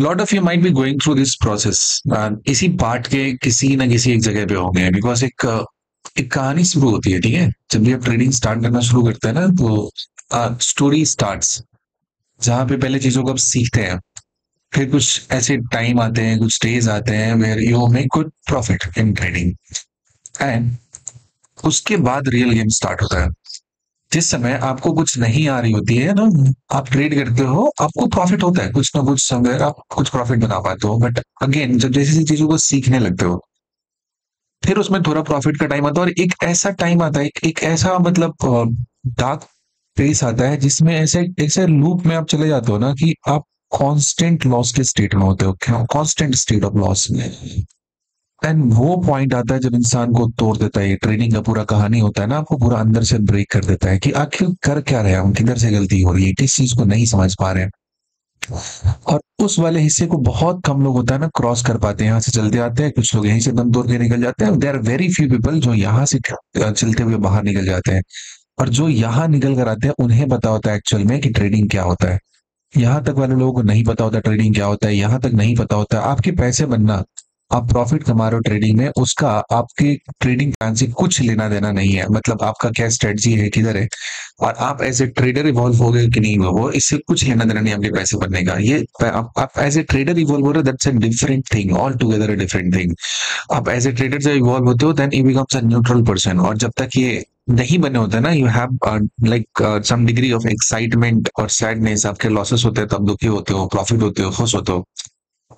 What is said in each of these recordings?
Lot of you might be going through this process, इसी part के किसी ना किसी एक जगह पे होंगे, बिकॉज एक कहानी शुरू होती है, ठीक है। जब भी आप ट्रेडिंग स्टार्ट करना शुरू करते हैं ना, तो स्टोरी स्टार्ट्स, जहाँ पे पहले चीजों को आप सीखते हैं। फिर कुछ ऐसे टाइम आते हैं, कुछ डेज आते हैं where you make good profit in trading, and उसके बाद रियल गेम स्टार्ट होता है। जिस समय आपको कुछ नहीं आ रही होती है ना, आप ट्रेड करते हो, आपको प्रॉफिट होता है कुछ ना कुछ, समय आप कुछ प्रॉफिट बना पाते हो। बट अगेन, जब जैसी जैसी चीजों को सीखने लगते हो, फिर उसमें थोड़ा प्रॉफिट का टाइम आता है, और एक ऐसा टाइम आता है, एक ऐसा मतलब डार्क फेस आता है, जिसमें ऐसे ऐसे लूप में आप चले जाते हो ना, कि आप कांस्टेंट लॉस के स्टेट में होते हो, कांस्टेंट स्टेट ऑफ लॉस में। एंड वो पॉइंट आता है जब इंसान को तोड़ देता है। ये ट्रेनिंग का पूरा कहानी होता है ना, आपको पूरा अंदर से ब्रेक कर देता है कि आखिर कर क्या रहे हैं हम, किधर से गलती हो रही है, किस चीज को नहीं समझ पा रहे हैं। और उस वाले हिस्से को बहुत कम लोग होता है ना क्रॉस कर पाते हैं। यहाँ से चलते आते हैं, कुछ लोग यहीं से दम तोड़ के निकल जाते हैं। There are very few people जो यहाँ से चलते हुए बाहर निकल जाते हैं। और जो यहाँ निकल कर आते हैं, उन्हें पता होता है एक्चुअल में कि ट्रेडिंग क्या होता है। यहाँ तक वाले लोगों को नहीं पता होता ट्रेडिंग क्या होता है। यहाँ तक नहीं पता होता आपके पैसे बनना, आप प्रॉफिट कमा रहे हो ट्रेडिंग में, उसका आपके ट्रेडिंग प्लान से कुछ लेना देना नहीं है। मतलब आपका क्या स्ट्रेटजी है, किधर है, और आप एज ए ट्रेडर इवॉल्व हो गए कि नहीं हो, वो इससे कुछ लेना देना नहीं आपके पैसे बनने का। ये आप एज ए ट्रेडर इवॉल्व हो रहे हो, that's a different thing, all together a different thing. आप एज ए ट्रेडर जब इवॉल्व होते हो, then you becomes a neutral person. और जब तक ये नहीं बने होते ना, you have like some degree of excitement और सैडनेस। आपके लॉसेस होते हैं तब दुखी होते हो, प्रॉफिट होते हो खुश होते हो।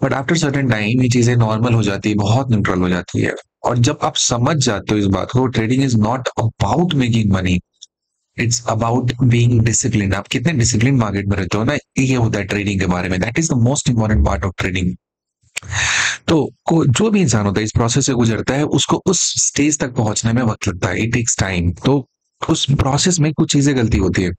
बट आफ्टर सर्टेन टाइम ये चीजें नॉर्मल हो जाती है, बहुत न्यूट्रल हो जाती है। और जब आप समझ जाते हो इस बात को, trading is not about making money, it's about being discipline. आप कितने डिसिप्लिन मार्केट में रहते हो ना, ये होता है ट्रेडिंग के बारे में। That is the most important part of trading. तो जो भी इंसान होता है इस प्रोसेस से गुजरता है, उसको उस स्टेज तक पहुंचने में वक्त लगता है, इट टेक्स टाइम। तो उस प्रोसेस में कुछ चीजें गलती होती है।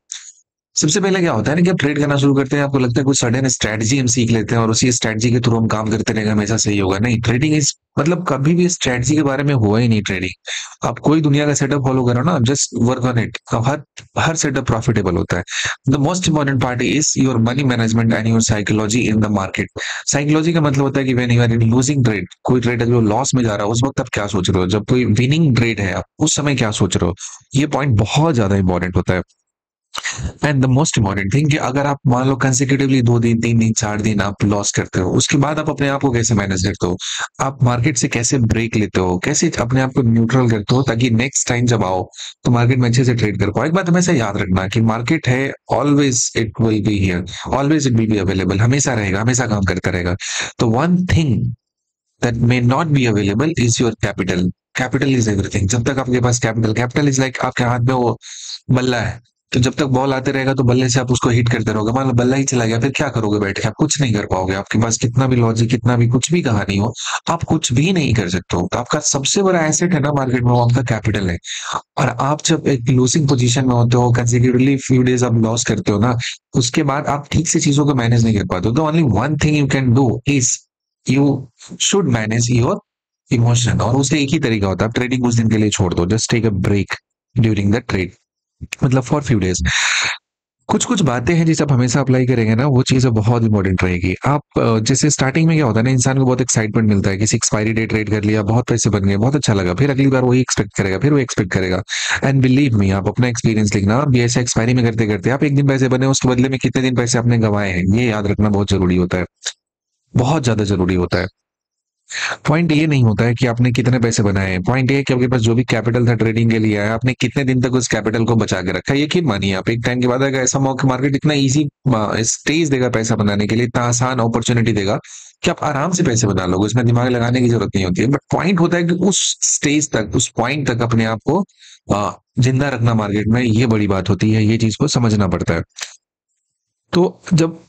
सबसे पहले क्या होता है ना, कि आप ट्रेड करना शुरू करते हैं, आपको लगता है कुछ सडन स्ट्रेटजी हम सीख लेते हैं, और उसी स्ट्रेटजी के थ्रू हम काम करते रहेंगे, हमेशा सही होगा। नहीं, ट्रेडिंग इज मतलब कभी भी स्ट्रेटजी के बारे में हुआ ही नहीं ट्रेडिंग। आप कोई दुनिया का सेटअप फॉलो करो ना, जस्ट वर्क ऑन इट, हर हर सेटअप प्रॉफिटेबल होता है। The most important part is your money management and your psychology in the market. Psychology का मतलब होता है कि when you are in losing trade, कोई ट्रेडर जो लॉस में जा रहा है, उस वक्त आप क्या सोच रहे हो। जब कोई विनिंग ट्रेड है, आप उस समय क्या सोच रहे हो। ये पॉइंट बहुत ज्यादा इंपॉर्टेंट होता है। And the most important thing, कि अगर आप मान लो कंसेक्यूटिवली 2 दिन 3 दिन 4 दिन आप लॉस करते हो, उसके बाद आप अपने आप को कैसे मैनेज करते हो, आप मार्केट से कैसे ब्रेक लेते हो, कैसे अपने आप को न्यूट्रल करते हो, ताकि नेक्स्ट टाइम जब आओ तो मार्केट में अच्छे से ट्रेड कर पाओ। एक बात हमेशा याद रखना कि मार्केट है, always it will be here, always it will be available, हमेशा रहेगा, हमेशा काम करता रहेगा। तो one thing that may not be available is your capital. Capital is everything. जब तक आपके पास कैपिटल इज लाइक आपके हाथ में वो बल्ला है, तो जब तक बॉल आते रहेगा तो बल्ले से आप उसको हिट करते रहोगे। मान लो बल्ला ही चला गया, फिर क्या करोगे बैठ के, आप कुछ नहीं कर पाओगे। आपके पास कितना भी लॉजिक, कितना भी कुछ भी कहानी हो, आप कुछ भी नहीं कर सकते हो। तो आपका सबसे बड़ा एसेट है ना मार्केट में, वो आपका कैपिटल है। और आप जब एक लूजिंग पोजीशन में होते हो, कंसेक्यूटिवली फ्यू डेज आप लॉस करते हो ना, उसके बाद आप ठीक से चीजों को मैनेज नहीं कर पाते हो। तो only one thing you can do is you should manage your emotion. और उसका एक ही तरीका होता है, आप ट्रेडिंग कुछ दिन के लिए छोड़ दो, just take a break during the trade, मतलब फॉर फ्यू डेज। कुछ कुछ बातें हैं जिसे आप हमेशा अप्लाई करेंगे ना, वो चीजें बहुत इंपॉर्टेंट रहेगी। आप जैसे स्टार्टिंग में क्या होता है ना, इंसान को बहुत एक्साइटमेंट मिलता है, किसी एक्सपायरी डेट ट्रेड कर लिया, बहुत पैसे बन गए, बहुत अच्छा लगा, फिर अगली बार वही एक्सपेक्ट करेगा, फिर वो एक्सपेक्ट करेगा। एंड बिलीव मी, आप अपना एक्सपीरियंस लिखना, अब ये ऐसा एक्सपायरी में करते करते आप एक दिन पैसे बने, उसके बदले में कितने दिन पैसे आपने गंवाए हैं, ये याद रखना बहुत जरूरी होता है, बहुत ज्यादा जरूरी होता है। पॉइंट ये नहीं होता है कि आपने कितने पैसे बनाए हैं, पॉइंट ये है कि आपके पास जो भी कैपिटल था ट्रेडिंग के लिए आया, आपने कितने दिन तक उस कैपिटल को बचा के रखा है। यकीन मानिए, आप एक टाइम के बाद अगर ऐसा मौका, मार्केट इतना इजी स्टेज देगा पैसा बनाने के लिए, इतना आसान अपॉर्चुनिटी देगा कि आप आराम से पैसे बना लोगे, उसमें दिमाग लगाने की जरूरत नहीं होती है। बट पॉइंट होता है कि उस स्टेज तक, उस पॉइंट तक अपने आप को जिंदा रखना मार्केट में, ये बड़ी बात होती है, ये चीज को समझना पड़ता है। तो जब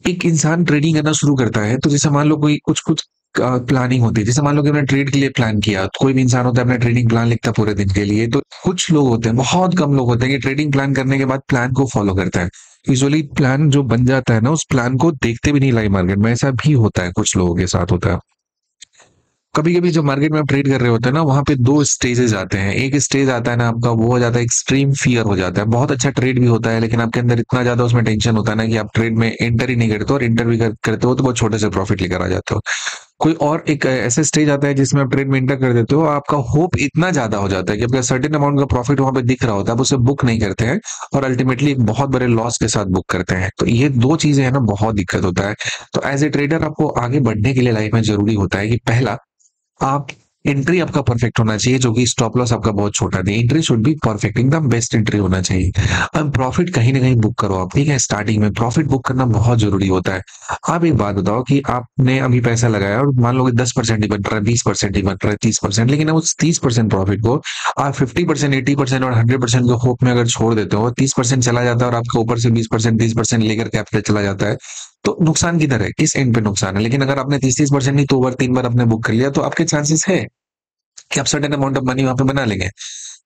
एक इंसान ट्रेडिंग करना शुरू करता है, तो जैसे मान लो कोई कुछ कुछ प्लानिंग होती है, जैसे मान लो कि हमने ट्रेड के लिए प्लान किया, तो कोई भी इंसान होता है अपना ट्रेडिंग प्लान लिखता है पूरे दिन के लिए। तो कुछ लोग होते हैं, बहुत कम लोग होते हैं, कि ट्रेडिंग प्लान करने के बाद प्लान को फॉलो करता है। यूजुअली प्लान जो बन जाता है ना, उस प्लान को देखते भी नहीं लाइव मार्केट में, ऐसा भी होता है, कुछ लोगों के साथ होता है। कभी कभी जब मार्केट में आप ट्रेड कर रहे होते हैं ना, वहां पे दो स्टेजेस आते हैं। एक स्टेज आता है ना आपका, वो हो जाता है एक्सट्रीम फियर हो जाता है। बहुत अच्छा ट्रेड भी होता है, लेकिन आपके अंदर इतना ज्यादा उसमें टेंशन होता है ना कि आप ट्रेड में एंटर ही नहीं करते हो, और एंटर भी करते हो तो बहुत छोटे से प्रॉफिट लेकर आ जाते हो। कोई और एक ऐसा स्टेज आता है जिसमें आप ट्रेड में एंटर कर देते हो, आपका होप इतना ज्यादा हो जाता है कि आपका सर्टेन अमाउंट का प्रॉफिट वहां पे दिख रहा होता है, आप उसे बुक नहीं करते हैं, और अल्टीमेटली एक बहुत बड़े लॉस के साथ बुक करते हैं। तो ये दो चीजें है ना, बहुत दिक्कत होता है। तो एज ए ट्रेडर आपको आगे बढ़ने के लिए लाइफ में जरूरी होता है कि पहला, आप एंट्री आपका परफेक्ट होना चाहिए, जो कि स्टॉप लॉस आपका बहुत छोटा दे। एंट्री शुड बी परफेक्ट, एकदम बेस्ट एंट्री होना चाहिए। अब प्रॉफिट कहीं ना कहीं बुक करो आप, ठीक है। स्टार्टिंग में प्रॉफिट बुक करना बहुत जरूरी होता है। आप एक बात बताओ कि आपने अभी पैसा लगाया और मान लो कि 10% ही बन रहा है, 20% ही बन रहा है, 30%, लेकिन अब उस 30% प्रॉफिट को आप 50%, 80% और 100% के होप में अगर छोड़ देते हो, 30% चला जाता है और आपके ऊपर से 20%, 30% लेकर कैपिटल चला जाता है, तो नुकसान किधर है, किस एंड पे नुकसान है। लेकिन अगर आपने 30-30% नहीं तो ओवर 3 बार आपने बुक कर लिया, तो आपके चांसेस है कि आप सर्टेन अमाउंट ऑफ मनी वहां पे बना लेंगे।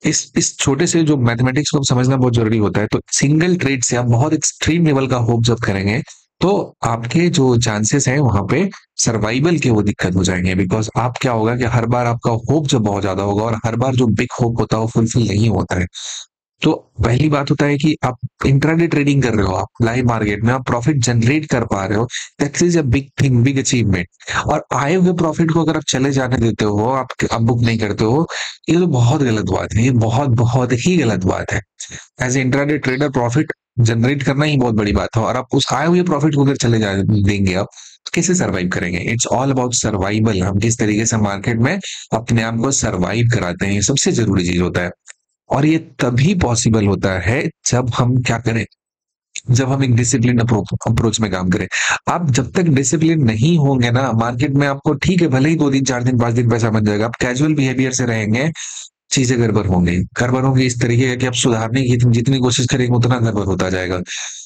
इस छोटे से जो मैथमेटिक्स को समझना बहुत जरूरी होता है। तो सिंगल ट्रेड से आप बहुत एक्सट्रीम लेवल का होप जब करेंगे, तो आपके जो चांसेस हैं वहां पे सर्वाइवल के, वो दिक्कत हो जाएंगे। बिकॉज आप क्या होगा कि हर बार आपका होप जब बहुत ज्यादा होगा, और हर बार जो बिग होप होता है वो फुलफिल नहीं होता है। तो पहली बात होता है कि आप इंट्राडे ट्रेडिंग कर रहे हो, आप लाइव मार्केट में आप प्रॉफिट जनरेट कर पा रहे हो, that is a big thing, big achievement. और आए हुए प्रॉफिट को अगर आप चले जाने देते हो, आप बुक नहीं करते हो, ये तो बहुत गलत बात है। ये बहुत बहुत ही गलत बात है। As a intraday trader profit generate करना ही बहुत बड़ी बात है, और आप उस आए हुए प्रॉफिट को अगर चले जा देंगे आप, तो कैसे सर्वाइव करेंगे। It's all about survival. हम किस तरीके से मार्केट में अपने आप को सर्वाइव कराते हैं, ये सबसे जरूरी चीज होता है। और ये तभी पॉसिबल होता है जब हम क्या करें, जब हम एक डिसिप्लिन अप्रोच में काम करें। आप जब तक डिसिप्लिन नहीं होंगे ना मार्केट में, आपको ठीक है भले ही 2 दिन 4 दिन 5 दिन पैसा बन जाएगा, आप कैजुअल बिहेवियर से रहेंगे, चीजें गड़बड़ होंगी। गड़बड़ होंगी इस तरीके कि आप सुधारने की जितनी कोशिश करेंगे उतना गड़बड़ होता जाएगा।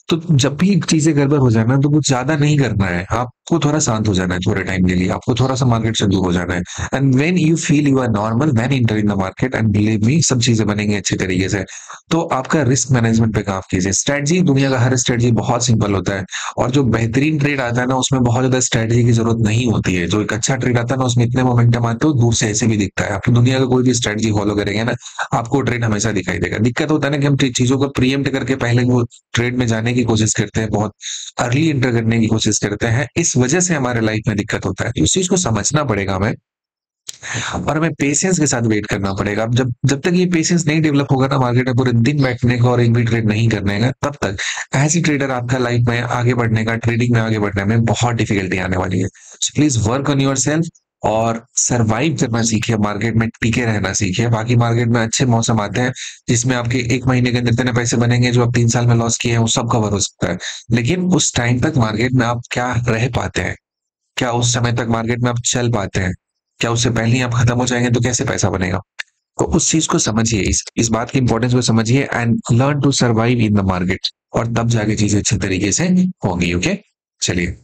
तो जब भी चीजें गड़बड़ हो जाए ना, तो कुछ ज्यादा नहीं करना है, आपको थोड़ा शांत हो जाना है थोड़े टाइम के लिए, आपको थोड़ा सा मार्केट से दूर हो जाना है। And when you feel you are normal, when enter in the market, and believe me सब चीजें बनेंगी अच्छे तरीके से। तो आपका रिस्क मैनेजमेंट पे काम कीजिए। स्ट्रेटजी, दुनिया का हर स्ट्रेटजी बहुत सिंपल होता है, और जो बेहतरीन ट्रेड आता है ना, उसमें बहुत ज्यादा स्ट्रेटजी की जरूरत नहीं होती है। जो एक अच्छा ट्रेड आता है ना, उसमें इतने मोमेंटम आते हो दूर से ऐसे भी दिखता है। आप दुनिया का कोई भी स्ट्रेटजी फॉलो करेंगे ना, आपको ट्रेड हमेशा दिखाई देगा। दिक्कत होता है ना कि हम चीजों को प्रीएम्प्ट करके पहले वो ट्रेड में जाने की कोशिश करते हैं, बहुत अर्ली एंटर करने की कोशिश करते हैं, इस वजह से हमारे लाइफ में दिक्कत होता है। तो इस चीज को समझना पड़ेगा हमें, और हमें पेशेंस के साथ वेट करना पड़ेगा। अब जब जब तक ये पेशेंस नहीं डेवलप होगा ना मार्केट में पूरे दिन बैठने का और एक भी ट्रेड नहीं करने का, तब तक एज ए ट्रेडर आपका लाइफ में आगे बढ़ने का, ट्रेडिंग में आगे बढ़ने में बहुत डिफिकल्टी आने वाली है। So please work on your self, और सरवाइव करना सीखिए, मार्केट में टिके रहना सीखिए। बाकी मार्केट में अच्छे मौसम आते हैं जिसमें आपके 1 महीने के अंदर इतने पैसे बनेंगे जो आप 3 साल में लॉस किए हैं वो सब कवर हो सकता है। लेकिन उस टाइम तक मार्केट में आप क्या रह पाते हैं, क्या उस समय तक मार्केट में आप चल पाते हैं, क्या उससे पहले ही आप खत्म हो जाएंगे, तो कैसे पैसा बनेगा। तो उस चीज को समझिए, इस बात की इंपॉर्टेंस को समझिए, and learn to survive in the market, और तब जाके चीजें अच्छे तरीके से होंगी। ओके, चलिए,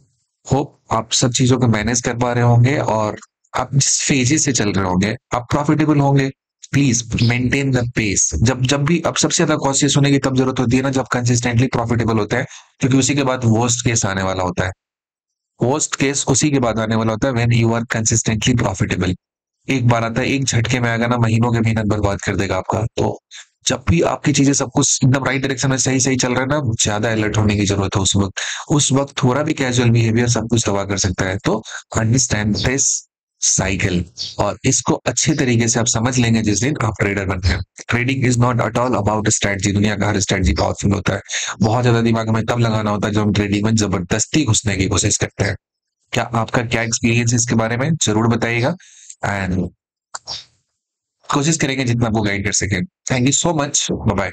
होप आप सब चीजों को मैनेज कर पा रहे होंगे, और आप जिस फेजेस से चल रहे होंगे आप प्रॉफिटेबल होंगे। Please maintain the pace. जब जब भी अब सबसे ज्यादा कॉशियस होने की तब जरूरत होती है ना, जब कंसिस्टेंटली प्रॉफिटेबल होता है, क्योंकि उसी के बाद वर्स्ट केस आने वाला होता है। वर्स्ट केस उसी के बाद आने वाला होता है, when you are consistently profitable. एक बार आता है, एक झटके में आएगा ना, महीनों के मेहनत बर्बाद कर देगा आपका। तो जब भी आपकी चीजें सब कुछ एकदम राइट डायरेक्शन में सही सही चल रहा है ना, ज्यादा अलर्ट होने की जरूरत है उस वक्त थोड़ा भी कैजुअल बिहेवियर सब कुछ तबाह कर सकता है। तो अंडरस्टैंड दिस साइकिल, और इसको अच्छे तरीके से आप समझ लेंगे जिस दिन आप ट्रेडर बनते हैं। Trading is not at all about strategy. दुनिया का हर स्ट्रेटजी पावरफुल होता है। बहुत ज्यादा दिमाग हमें तब लगाना होता है जब हम ट्रेडिंग में जबरदस्ती घुसने की कोशिश करते हैं। क्या आपका क्या एक्सपीरियंस है इसके बारे में, जरूर बताइएगा, एंड कोशिश करेंगे जितना आपको गाइड कर सके। Thank you so much, bye bye.